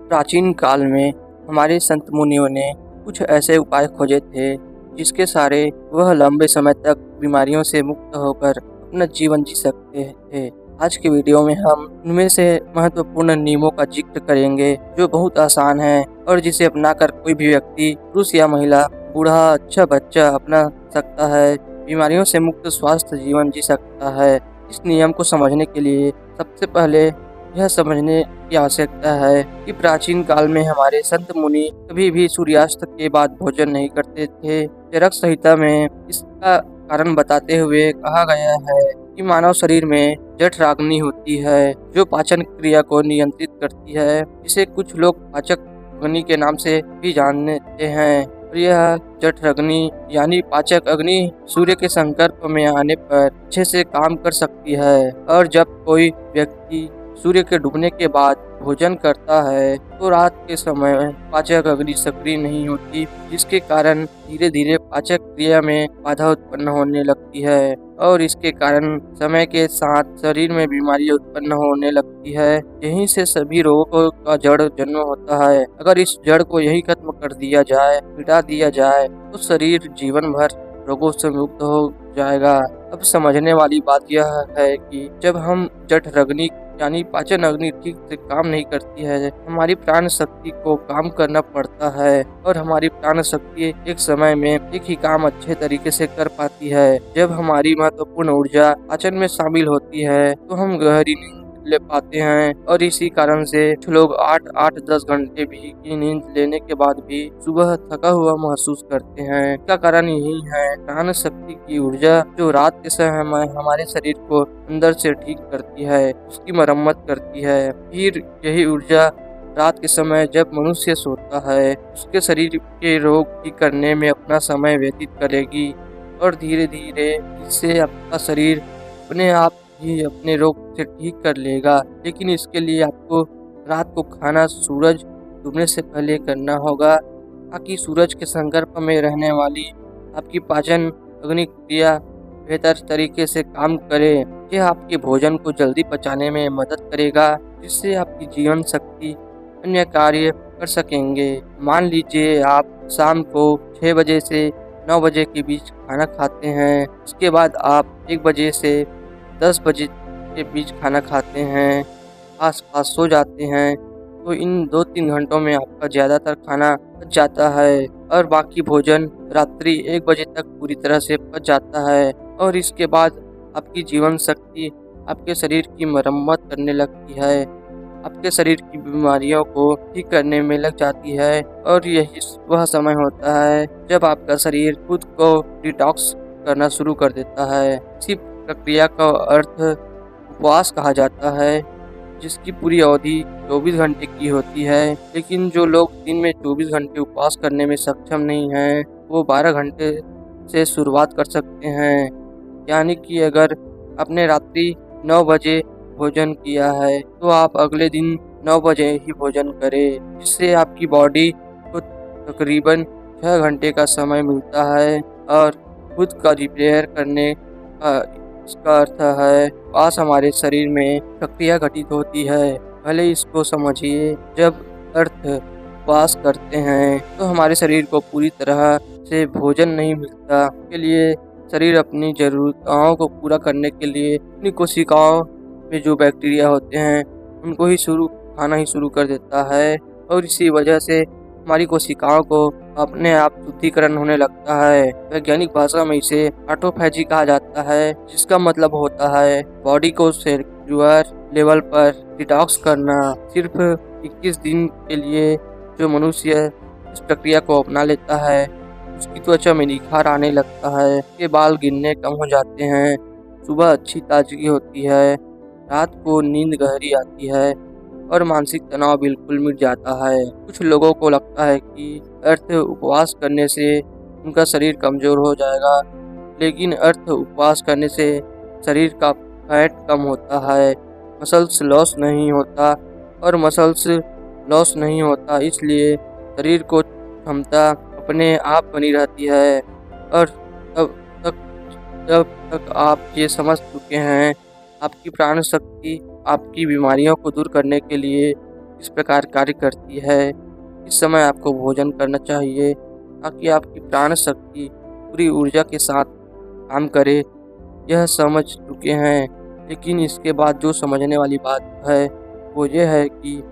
प्राचीन काल में हमारे संत मुनियों ने कुछ ऐसे उपाय खोजे थे जिसके सहारे वह लंबे समय तक बीमारियों से मुक्त होकर अपना जीवन जी सकते थे। आज के वीडियो में हम उनमें से महत्वपूर्ण नियमों का जिक्र करेंगे जो बहुत आसान है और जिसे अपनाकर कोई भी व्यक्ति, पुरुष या महिला, बूढ़ा, अच्छा बच्चा अपना सकता है, बीमारियों से मुक्त स्वस्थ जीवन जी सकता है। इस नियम को समझने के लिए सबसे पहले यह समझने की आवश्यकता है कि प्राचीन काल में हमारे संत मुनि कभी भी सूर्यास्त के बाद भोजन नहीं करते थे। चरक संहिता में इसका कारण बताते हुए कहा गया है कि मानव शरीर में जठराग्नि होती है जो पाचन क्रिया को नियंत्रित करती है, जिसे कुछ लोग पाचक अग्नि के नाम से भी जानते हैं। और यह जठराग्नि यानी पाचक अग्नि सूर्य के संपर्क में आने पर अच्छे से काम कर सकती है। और जब कोई व्यक्ति सूर्य के डूबने के बाद भोजन करता है तो रात के समय पाचक अग्नि सक्रिय नहीं होती, जिसके कारण धीरे धीरे पाचक क्रिया में बाधा उत्पन्न होने लगती है और इसके कारण समय के साथ शरीर में बीमारी उत्पन्न होने लगती है। यहीं से सभी रोगों का जड़ जन्म होता है। अगर इस जड़ को यही खत्म कर दिया जाए, मिटा दिया जाए, तो शरीर जीवन भर रोगों से मुक्त हो जाएगा। अब समझने वाली बात यह है कि जब हम जठराग्नि यानी पाचन अग्नि ठीक से काम नहीं करती है, हमारी प्राण शक्ति को काम करना पड़ता है और हमारी प्राण शक्ति एक समय में एक ही काम अच्छे तरीके से कर पाती है। जब हमारी महत्वपूर्ण ऊर्जा पाचन में शामिल होती है तो हम गहरी नींद ले पाते हैं और इसी कारण से कुछ लोग 8-10 घंटे भी की नींद लेने के बाद भी सुबह थका हुआ महसूस करते हैं। इसका कारण यही है, प्राण शक्ति की ऊर्जा जो रात के समय हमारे शरीर को अंदर से ठीक करती है, उसकी मरम्मत करती है। फिर यही ऊर्जा रात के समय जब मनुष्य सोता है उसके शरीर के रोग ठीक करने में अपना समय व्यतीत करेगी और धीरे धीरे इससे आपका शरीर अपने आप ही अपने रोग से ठीक कर लेगा। लेकिन इसके लिए आपको रात को खाना सूरज डूबने से पहले करना होगा ताकि सूरज के संपर्क में रहने वाली आपकी पाचन अग्नि क्रिया बेहतर तरीके से काम करे। यह आपके भोजन को जल्दी पचाने में मदद करेगा, जिससे आपकी जीवन शक्ति अन्य कार्य कर सकेंगे। मान लीजिए आप शाम को 6 बजे से 9 बजे के बीच खाना खाते हैं, इसके बाद आप 1 बजे से 10 बजे के बीच खाना खाते हैं, आसपास सो जाते हैं, तो इन 2-3 घंटों में आपका ज़्यादातर खाना पच जाता है और बाकी भोजन रात्रि 1 बजे तक पूरी तरह से पच जाता है। और इसके बाद आपकी जीवन शक्ति आपके शरीर की मरम्मत करने लगती है, आपके शरीर की बीमारियों को ठीक करने में लग जाती है। और यही वह समय होता है जब आपका शरीर खुद को डिटॉक्स करना शुरू कर देता है। इसी प्रक्रिया का अर्थ उपवास कहा जाता है, जिसकी पूरी अवधि 24 घंटे की होती है। लेकिन जो लोग दिन में 24 घंटे उपवास करने में सक्षम नहीं हैं, वो 12 घंटे से शुरुआत कर सकते हैं। यानी कि अगर आपने रात्रि 9 बजे भोजन किया है तो आप अगले दिन 9 बजे ही भोजन करें, जिससे आपकी बॉडी को तकरीबन 6 घंटे का समय मिलता है और खुद का रिपेयर करने का इसका अर्थ है पास हमारे शरीर में प्रक्रिया घटित होती है। पहले इसको समझिए, जब अर्थ उपवास करते हैं तो हमारे शरीर को पूरी तरह से भोजन नहीं मिलता। के लिए शरीर अपनी जरूरतों को पूरा करने के लिए अपनी कोशिकाओं में जो बैक्टीरिया होते हैं उनको ही खाना ही शुरू कर देता है और इसी वजह से हमारी कोशिकाओं को अपने आप शुद्धिकरण होने लगता है। वैज्ञानिक भाषा में इसे ऑटोफैजी कहा जाता है, जिसका मतलब होता है बॉडी को सेलुलर लेवल पर डिटॉक्स करना। सिर्फ 21 दिन के लिए जो मनुष्य इस प्रक्रिया को अपना लेता है उसकी त्वचा में निखार आने लगता है, उसके बाल गिरने कम हो जाते हैं, सुबह अच्छी ताजगी होती है, रात को नींद गहरी आती है और मानसिक तनाव बिल्कुल मिट जाता है। कुछ लोगों को लगता है कि अर्थ उपवास करने से उनका शरीर कमजोर हो जाएगा, लेकिन अर्थ उपवास करने से शरीर का फैट कम होता है, मसल्स लॉस नहीं होता और मसल्स लॉस नहीं होता, इसलिए शरीर को क्षमता अपने आप बनी रहती है। और जब तक आप ये समझ चुके हैं, आपकी प्राण शक्ति आपकी बीमारियों को दूर करने के लिए किस प्रकार कार्य करती है। इस समय आपको भोजन करना चाहिए ताकि आपकी प्राण शक्ति पूरी ऊर्जा के साथ काम करे। यह समझ चुके हैं, लेकिन इसके बाद जो समझने वाली बात है वो ये है कि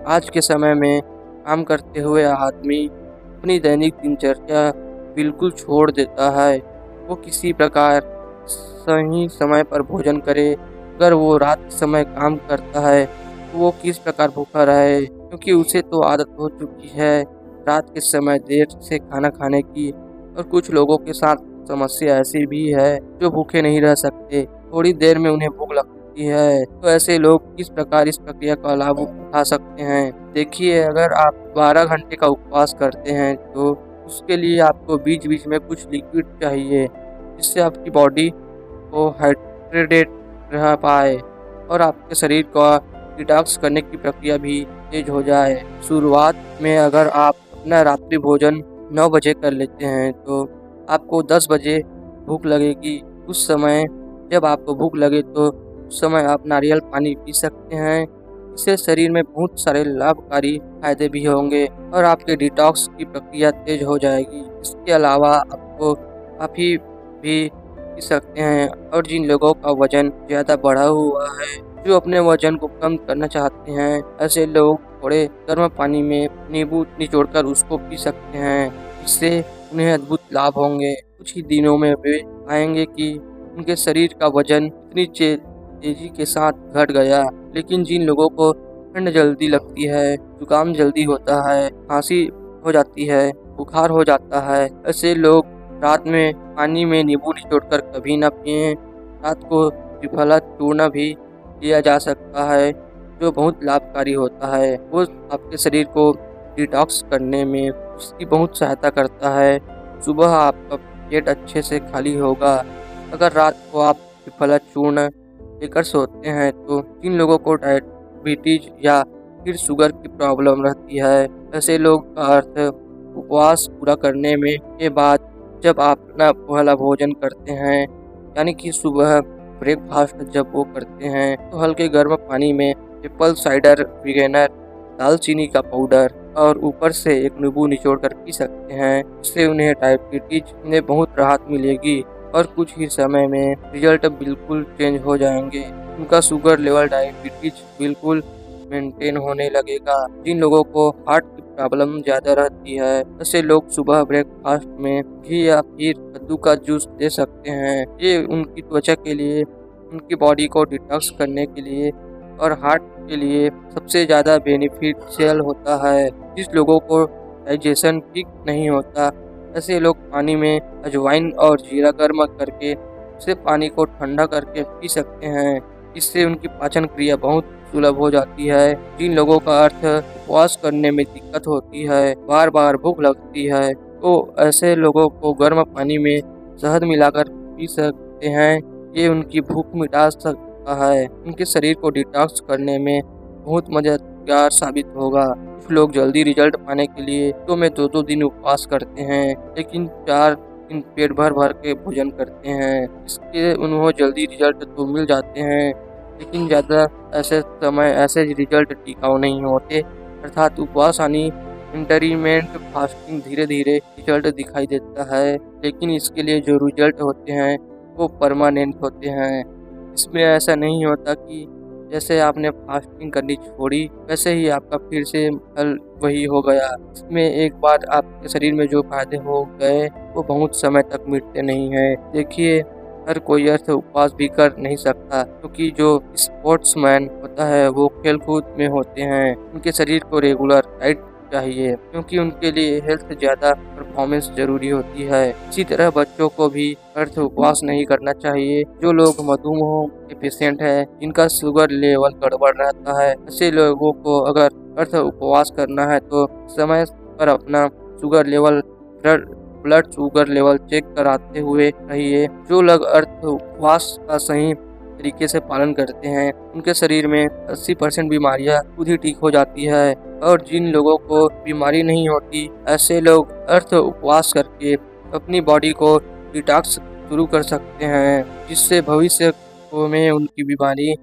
आज के समय में काम करते हुए आदमी अपनी दैनिक दिनचर्या बिल्कुल छोड़ देता है। वो किसी प्रकार सही समय पर भोजन करे। अगर वो रात के समय काम करता है तो वो किस प्रकार भूखा रहे, क्योंकि उसे तो आदत हो चुकी है रात के समय देर से खाना खाने की। और कुछ लोगों के साथ समस्या ऐसी भी है जो भूखे नहीं रह सकते, थोड़ी देर में उन्हें भूख लगती है। तो ऐसे लोग किस प्रकार इस प्रक्रिया का लाभ उठा सकते हैं। देखिए, अगर आप 12 घंटे का उपवास करते हैं तो उसके लिए आपको बीच बीच में कुछ लिक्विड चाहिए, जिससे आपकी बॉडी को हाइड्रेटेड रह पाए और आपके शरीर का डिटॉक्स करने की प्रक्रिया भी तेज हो जाए। शुरुआत में अगर आप अपना रात्रि भोजन 9 बजे कर लेते हैं तो आपको 10 बजे भूख लगेगी। उस समय जब आपको भूख लगे तो उस समय आप नारियल पानी पी सकते हैं। इससे शरीर में बहुत सारे लाभकारी फायदे भी होंगे और आपके डिटॉक्स की प्रक्रिया तेज हो जाएगी। इसके अलावा आपको कॉफ़ी भी पी सकते हैं। और जिन लोगों का वजन ज़्यादा बढ़ा हुआ है, जो अपने वजन को कम करना चाहते हैं, ऐसे लोग थोड़े गर्म पानी में नींबू निचोड़कर उसको पी सकते हैं। इससे उन्हें अद्भुत लाभ होंगे। कुछ ही दिनों में वे पाएंगे कि उनके शरीर का वजन इतनी तेजी के साथ घट गया। लेकिन जिन लोगों को ठंड जल्दी लगती है, जुकाम जल्दी होता है, खांसी हो जाती है, बुखार हो जाता है, ऐसे लोग रात में पानी में नींबू निचोड़कर कभी न पिएं। रात को त्रिफला चूर्ण भी लिया जा सकता है, जो बहुत लाभकारी होता है। वो आपके शरीर को डिटॉक्स करने में उसकी बहुत सहायता करता है। सुबह आपका पेट अच्छे से खाली होगा। अगर रात को आप त्रिफला चूर्ण लेकर सोते हैं तो जिन लोगों को डायबिटीज या फिर शुगर की प्रॉब्लम रहती है, ऐसे लोग का अर्थ उपवास पूरा करने में के बाद जब आप अपना पहला भोजन करते हैं, यानी कि सुबह ब्रेकफास्ट जब वो करते हैं, तो हल्के गर्म पानी में एप्पल साइडर विनेगर, दालचीनी का पाउडर और ऊपर से एक नींबू निचोड़ कर पी सकते हैं। इससे उन्हें डायबिटीज में बहुत राहत मिलेगी और कुछ ही समय में रिजल्ट बिल्कुल चेंज हो जाएंगे। उनका शुगर लेवल, डायबिटीज बिल्कुल मेंटेन होने लगेगा। जिन लोगों को हार्ट की प्रॉब्लम ज़्यादा रहती है, ऐसे लोग सुबह ब्रेकफास्ट में घी या फिर कद्दू का जूस ले सकते हैं। ये उनकी त्वचा के लिए, उनकी बॉडी को डिटॉक्स करने के लिए और हार्ट के लिए सबसे ज़्यादा बेनिफिशियल होता है। जिस लोगों को डाइजेशन ठीक नहीं होता, ऐसे लोग पानी में अजवाइन और जीरा गर्म करके उसे पानी को ठंडा करके पी सकते हैं। इससे उनकी पाचन क्रिया बहुत सुलभ हो जाती है। जिन लोगों का अर्थ उपवास करने में दिक्कत होती है, बार बार भूख लगती है, तो ऐसे लोगों को गर्म पानी में शहद मिलाकर पी सकते हैं। ये उनकी भूख मिटा सकता है। उनके शरीर को डिटॉक्स करने में बहुत मददगार साबित होगा। कुछ लोग जल्दी रिजल्ट पाने के लिए तो में 2-2 दिन उपवास करते हैं, लेकिन 4 दिन पेट भर भर के भोजन करते हैं। इसके उन्हें जल्दी रिजल्ट तो मिल जाते हैं, लेकिन ज़्यादा ऐसे रिजल्ट टिकाऊ नहीं होते। अर्थात उपवास यानी इंटरमिटेंट फास्टिंग धीरे धीरे रिजल्ट दिखाई देता है, लेकिन इसके लिए जो रिजल्ट होते हैं वो परमानेंट होते हैं। इसमें ऐसा नहीं होता कि जैसे आपने फास्टिंग करनी छोड़ी वैसे ही आपका फिर से हल वही हो गया। इसमें एक बार आपके शरीर में जो फायदे हो गए वो बहुत समय तक मिटते नहीं हैं। देखिए, हर कोई अर्थ उपवास भी कर नहीं सकता, क्योंकि जो स्पोर्ट्समैन होता है वो खेलकूद में होते हैं। उनके शरीर को रेगुलर डाइट चाहिए, क्योंकि उनके लिए हेल्थ ज़्यादा परफॉर्मेंस जरूरी होती है। इसी तरह बच्चों को भी अर्थ उपवास नहीं करना चाहिए। जो लोग मधुमेह के पेशेंट हैं, जिनका शुगर लेवल गड़बड़ रहता है, ऐसे लोगों को अगर अर्थ उपवास करना है तो समय पर अपना sugar level, blood sugar level check कराते हुए रहिए। जो लोग अर्थ उपवास का सही तरीके से पालन करते हैं, उनके शरीर में 80% बीमारियां खुद ही ठीक हो जाती है। और जिन लोगों को बीमारी नहीं होती, ऐसे लोग अर्थ उपवास करके अपनी बॉडी को डिटॉक्स शुरू कर सकते हैं, जिससे भविष्य में उनकी बीमारी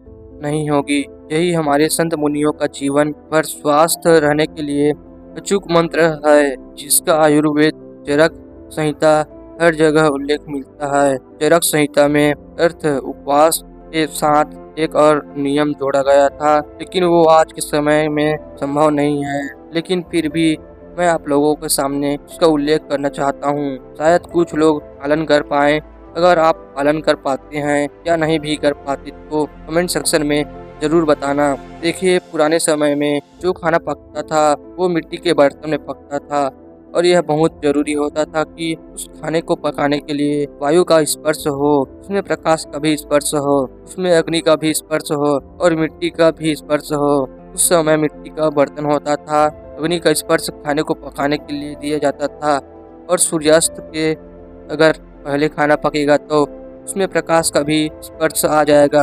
नहीं होगी। यही हमारे संत मुनियों का जीवन भर स्वस्थ रहने के लिए अचूक मंत्र है, जिसका आयुर्वेद चरक संहिता हर जगह उल्लेख मिलता है। चरक संहिता में अर्थ उपवास के साथ एक और नियम जोड़ा गया था, लेकिन वो आज के समय में संभव नहीं है। लेकिन फिर भी मैं आप लोगों के सामने उसका उल्लेख करना चाहता हूँ। शायद कुछ लोग पालन कर पाए। अगर आप पालन कर पाते हैं या नहीं भी कर पाते तो कमेंट सेक्शन में जरूर बताना। देखिए, पुराने समय में जो खाना पकता था वो मिट्टी के बर्तन में पकता था, और यह बहुत जरूरी होता था कि उस खाने को पकाने के लिए वायु का स्पर्श हो, उसमें प्रकाश का भी स्पर्श हो, उसमें अग्नि का भी स्पर्श हो और मिट्टी का भी स्पर्श हो। उस समय मिट्टी का बर्तन होता था, अग्नि का स्पर्श खाने को पकाने के लिए दिया जाता था, और सूर्यास्त के अगर पहले खाना पकेगा तो उसमें प्रकाश का भी स्पर्श आ जाएगा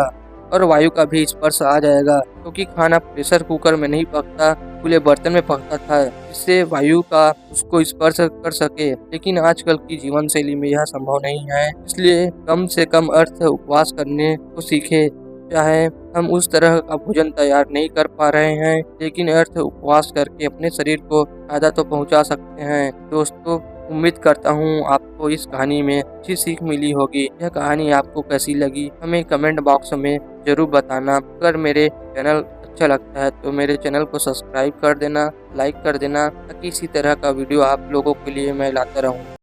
और वायु का भी स्पर्श आ जाएगा, क्योंकि खाना प्रेशर कुकर में नहीं पकता, खुले बर्तन में पकता था, जिससे वायु का उसको स्पर्श कर सके। लेकिन आजकल की जीवन शैली में यह संभव नहीं है, इसलिए कम से कम अर्थ उपवास करने को सीखे। चाहे हम उस तरह का भोजन तैयार नहीं कर पा रहे हैं, लेकिन अर्थ उपवास करके अपने शरीर को फायदा तो पहुंचा सकते हैं। दोस्तों, उम्मीद करता हूँ आपको इस कहानी में अच्छी सीख मिली होगी। यह कहानी आपको कैसी लगी हमें कमेंट बॉक्स में जरूर बताना। अगर मेरे चैनल अच्छा लगता है तो मेरे चैनल को सब्सक्राइब कर देना, लाइक कर देना, ताकि इसी तरह का वीडियो आप लोगों के लिए मैं लाता रहूँ।